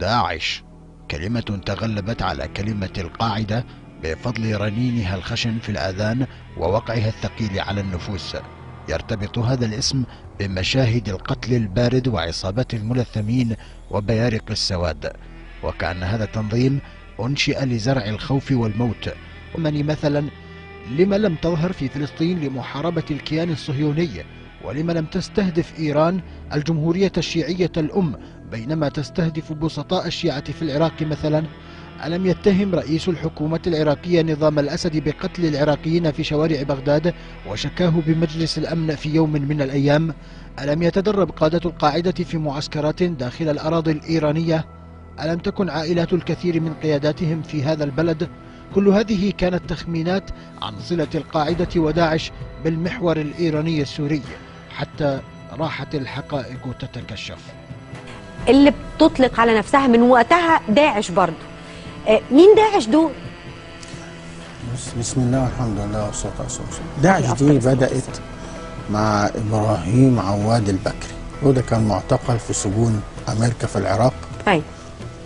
داعش، كلمة تغلبت على كلمة القاعدة بفضل رنينها الخشن في الآذان ووقعها الثقيل على النفوس. يرتبط هذا الاسم بمشاهد القتل البارد وعصابات الملثمين وبيارق السواد، وكأن هذا التنظيم أنشئ لزرع الخوف والموت. ومن مثلا، لما لم تظهر في فلسطين لمحاربة الكيان الصهيوني؟ ولما لم تستهدف إيران الجمهورية الشيعية الأم بينما تستهدف بسطاء الشيعة في العراق مثلا؟ ألم يتهم رئيس الحكومة العراقية نظام الأسد بقتل العراقيين في شوارع بغداد وشكاه بمجلس الأمن في يوم من الأيام؟ ألم يتدرب قادة القاعدة في معسكرات داخل الأراضي الإيرانية؟ ألم تكن عائلات الكثير من قياداتهم في هذا البلد؟ كل هذه كانت تخمينات عن صلة القاعدة وداعش بالمحور الإيراني السوري، حتى راحت الحقائق تتكشف. اللي بتطلق على نفسها من وقتها داعش برضو، مين داعش دول؟ بسم الله والحمد لله والصلاة والسلام. داعش دي بدأت مع إبراهيم عواد البكري، وده كان معتقل في سجون أمريكا في العراق. أي.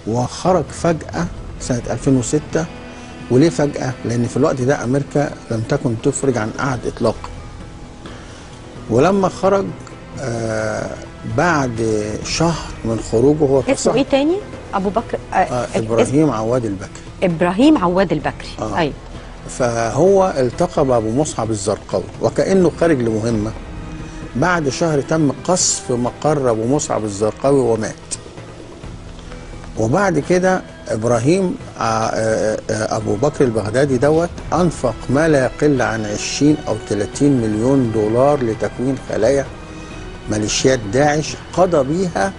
وخرج فجأة سنة 2006. وليه فجأة؟ لأن في الوقت ده أمريكا لم تكن تفرج عن أحد إطلاقا. ولما خرج بعد شهر من خروجه هو اسمه إيه تاني؟ أبو بكر؟ إبراهيم عواد البكري. إبراهيم عواد البكري. أيوه. فهو التقى بأبو مصعب الزرقاوي وكأنه خارج لمهمة. بعد شهر تم قصف مقر أبو مصعب الزرقاوي ومات. وبعد كده إبراهيم أبو بكر البغدادي دوت أنفق ما لا يقل عن 20 أو 30 مليون دولار لتكوين خلايا ميليشيات داعش قضى بيها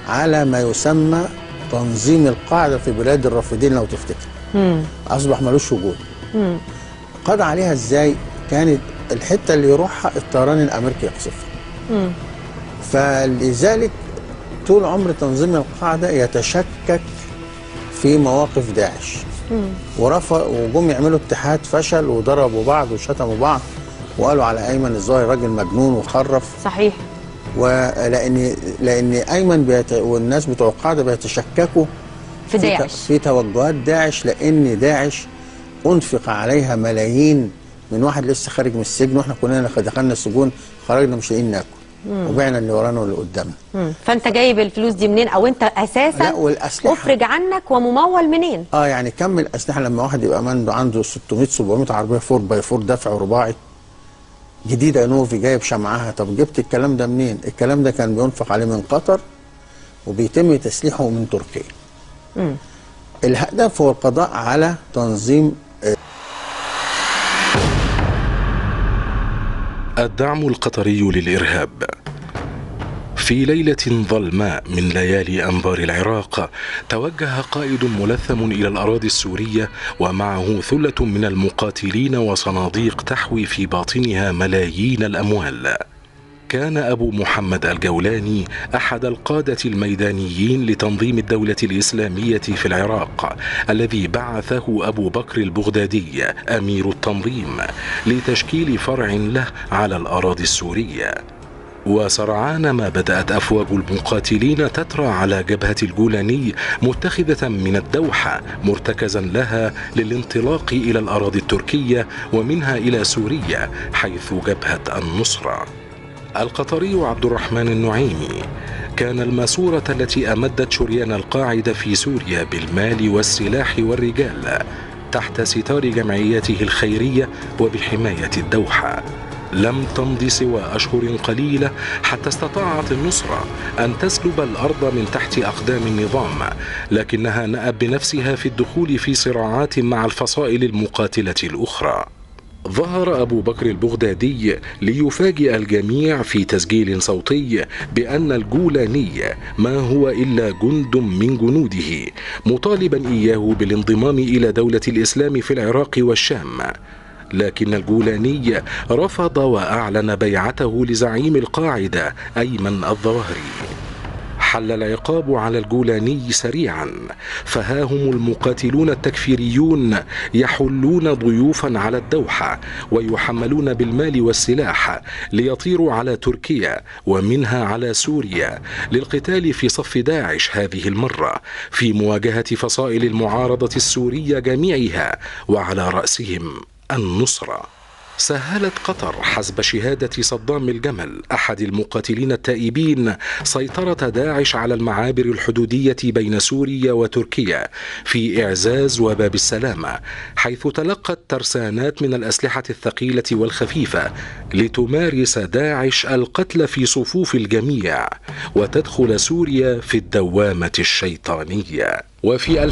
على ما يسمى تنظيم القاعدة في بلاد الرافدين لو تفتكر. أصبح ملوش وجود. قضى عليها إزاي؟ كانت الحتة اللي يروحها الطيران الأمريكي يقصفها. فلذلك طول عمر تنظيم القاعدة يتشكك في مواقف داعش. وجم يعملوا اتحاد فشل وضربوا بعض وشتموا بعض وقالوا على أيمن الظاهر راجل مجنون وخرف. صحيح. لأن أيمن والناس بتوع القاعدة بيتشككوا في داعش، في توجهات داعش، لأن داعش أنفق عليها ملايين من واحد لسه خارج من السجن، واحنا كلنا دخلنا السجون خرجنا مش لاقيين ناكل. وبعنا اللي ورانا واللي قدامنا. فانت جايب الفلوس دي منين؟ او انت اساسا لا، والاسلحه افرج عنك وممول منين؟ يعني كم الاسلحه لما واحد يبقى عنده 600 700 عربيه 4x4 دفع رباعي جديده نوفي جايب شمعها. طب جبت الكلام ده منين؟ الكلام ده كان بينفق عليه من قطر وبيتم تسليحه من تركيا. الهدف هو القضاء على تنظيم الدعم القطري للإرهاب. في ليلة ظلماء من ليالي أنبار العراق توجه قائد ملثم إلى الأراضي السورية ومعه ثلة من المقاتلين وصناديق تحوي في باطنها ملايين الأموال. كان أبو محمد الجولاني أحد القادة الميدانيين لتنظيم الدولة الإسلامية في العراق، الذي بعثه أبو بكر البغدادي أمير التنظيم لتشكيل فرع له على الأراضي السورية. وسرعان ما بدأت أفواج المقاتلين تترى على جبهة الجولاني متخذة من الدوحة مرتكزا لها للانطلاق إلى الأراضي التركية ومنها إلى سوريا حيث جبهة النصرة. القطري عبد الرحمن النعيمي كان الماسورة التي أمدت شريان القاعدة في سوريا بالمال والسلاح والرجال تحت ستار جمعيته الخيرية وبحماية الدوحة. لم تمض سوى أشهر قليلة حتى استطاعت النصرة أن تسلب الأرض من تحت أقدام النظام، لكنها نأت بنفسها في الدخول في صراعات مع الفصائل المقاتلة الأخرى. ظهر أبو بكر البغدادي ليفاجئ الجميع في تسجيل صوتي بأن الجولاني ما هو إلا جند من جنوده، مطالبا إياه بالانضمام إلى دولة الإسلام في العراق والشام. لكن الجولاني رفض وأعلن بيعته لزعيم القاعدة أيمن الظواهري. حل العقاب على الجولاني سريعا، فها هم المقاتلون التكفيريون يحلون ضيوفا على الدوحة ويحملون بالمال والسلاح ليطيروا على تركيا ومنها على سوريا للقتال في صف داعش، هذه المرة في مواجهة فصائل المعارضة السورية جميعها وعلى رأسهم النصرة. سهلت قطر حسب شهادة صدام الجمل أحد المقاتلين التائبين سيطرة داعش على المعابر الحدودية بين سوريا وتركيا في إعزاز وباب السلامة، حيث تلقت ترسانات من الأسلحة الثقيلة والخفيفة لتمارس داعش القتل في صفوف الجميع وتدخل سوريا في الدوامة الشيطانية. وفي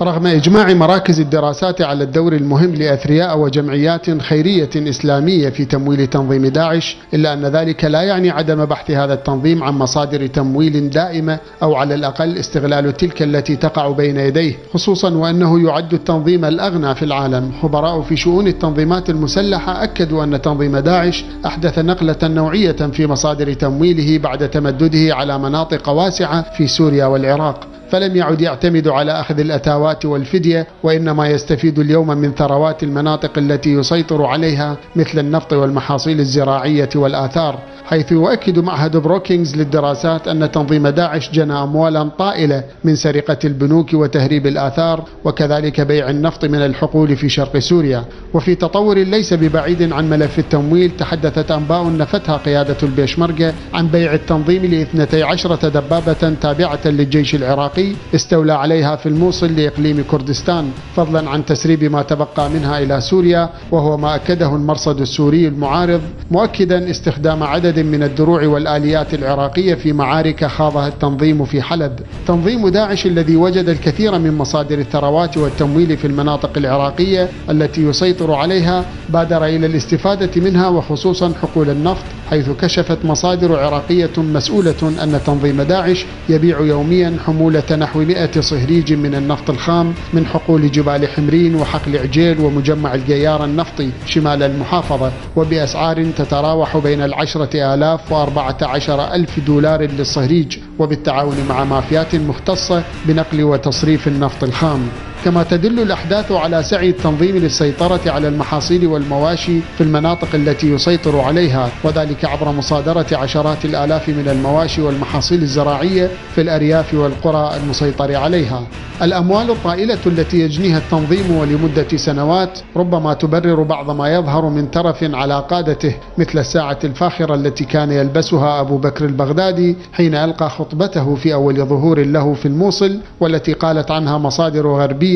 رغم إجماع مراكز الدراسات على الدور المهم لأثرياء وجمعيات خيرية إسلامية في تمويل تنظيم داعش، إلا أن ذلك لا يعني عدم بحث هذا التنظيم عن مصادر تمويل دائمة أو على الأقل استغلال تلك التي تقع بين يديه، خصوصا وأنه يعد التنظيم الأغنى في العالم. خبراء في شؤون التنظيمات المسلحة أكدوا أن تنظيم داعش أحدث نقلة نوعية في مصادر تمويله بعد تمدده على مناطق واسعة في سوريا والعراق، فلم يعد يعتمد على أخذ الأتاوات والفدية، وإنما يستفيد اليوم من ثروات المناطق التي يسيطر عليها مثل النفط والمحاصيل الزراعية والآثار، حيث يؤكد معهد بروكينغز للدراسات أن تنظيم داعش جنى أموالا طائلة من سرقة البنوك وتهريب الآثار وكذلك بيع النفط من الحقول في شرق سوريا. وفي تطور ليس ببعيد عن ملف التمويل، تحدثت أنباء نفتها قيادة البيشمركة عن بيع التنظيم ل12 دبابة تابعة للجيش العراقي استولى عليها في الموصل لإقليم كردستان، فضلا عن تسريب ما تبقى منها إلى سوريا، وهو ما أكده المرصد السوري المعارض، مؤكدا استخدام عدد من الدروع والآليات العراقية في معارك خاضها التنظيم في حلب. تنظيم داعش الذي وجد الكثير من مصادر الثروات والتمويل في المناطق العراقية التي يسيطر عليها بادر إلى الاستفادة منها، وخصوصا حقول النفط، حيث كشفت مصادر عراقية مسؤولة أن تنظيم داعش يبيع يوميا حمولة نحو 100 صهريج من النفط الخام من حقول جبال حمرين وحقل عجيل ومجمع الجيار النفطي شمال المحافظة، وبأسعار تتراوح بين 10,000 و14,000 دولار للصهريج، وبالتعاون مع مافيات مختصة بنقل وتصريف النفط الخام. كما تدل الأحداث على سعي التنظيم للسيطرة على المحاصيل والمواشي في المناطق التي يسيطر عليها، وذلك عبر مصادرة عشرات الآلاف من المواشي والمحاصيل الزراعية في الأرياف والقرى المسيطر عليها. الأموال الطائلة التي يجنيها التنظيم ولمدة سنوات ربما تبرر بعض ما يظهر من ترف على قادته، مثل الساعة الفاخرة التي كان يلبسها أبو بكر البغدادي حين ألقى خطبته في أول ظهور له في الموصل، والتي قالت عنها مصادر غربية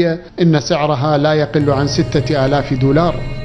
إن سعرها لا يقل عن 6,000 دولار.